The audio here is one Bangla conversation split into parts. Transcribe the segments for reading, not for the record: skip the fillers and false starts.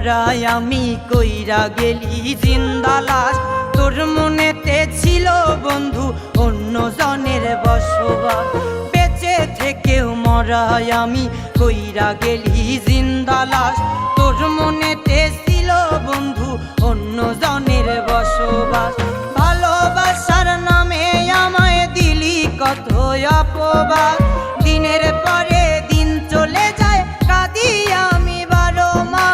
মরাই আমি কইরা গেলি জিন্দা লাশ। তোর মনেতে ছিল বন্ধু অন্য জনের বসবাস। বেঁচে থেকেও মরাই আমি কইরা গেলি জিন্দা লাশ। তোর মনেতে ছিল বন্ধু অন্য জনের বসবাস। ভালোবাসার নামে আমায় দিলি কত অপবাদ। দিনের পরে দিন চলে যায় কাঁদি আমি বারো মাস।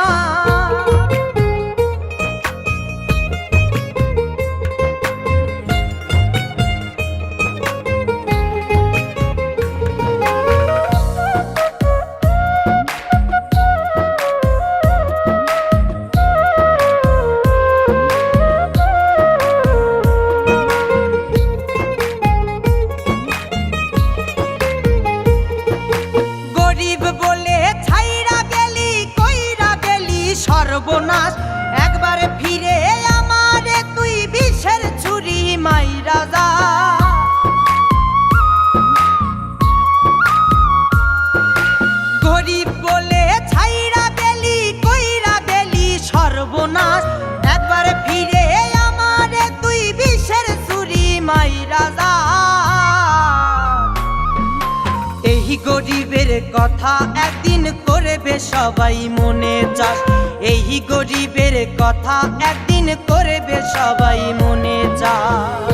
সর্বনাশ একবারে ফিরে আমারে তুই বিষের ছুরি মাইরা যা। গরিব বলে ছাইরা গেলি কইরা গেলি সর্বনাশ। একবারে ফিরে আমারে তুই বিষের ছুরি মাইরা যা। এই গরিবের কথা একদিন করবে সবাই মনে চাস। এই গরিবের কথা একদিন করবে সবাই মনে চাস।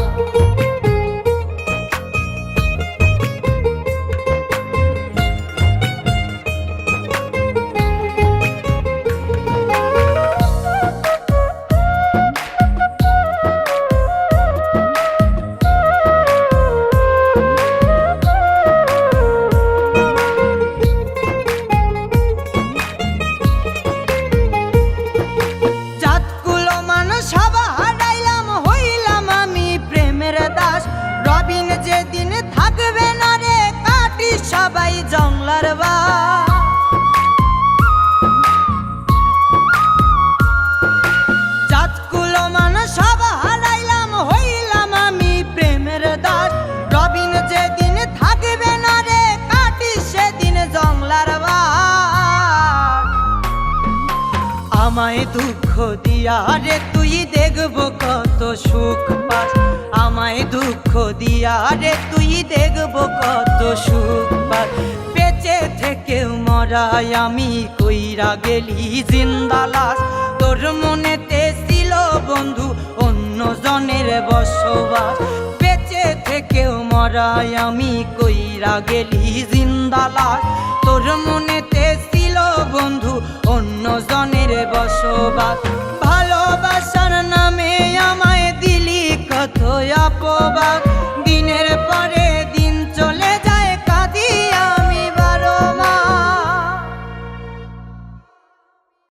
রবিন যেদিন থাকবে না রে কাটি সবাই জংলার বাস। জাতকুলো মান সব হারাইলাম হইলাম আমি প্রেমের দাস। রবিন যেদিন থাকবে না রে কাটি সেদিন জংলার বাস। আমায় দুঃখ দিয়া রে তুই দেখব কত সুখ পাস। আমায় দুঃখ দিয়া রে তুই দেখব কত সুখ পাস। বেঁচে থেকেও মরাই আমি কইরা গেলি জিন্দা লাশ। তোর মনেতে ছিল বন্ধু অন্য জনের বসবাস। বেঁচে থেকেও মরাই আমি কইরা গেলি জিন্দা লাশ। তোর মনেতে ছিল বন্ধু অন্য জনের বসবাস। ভালোবাসা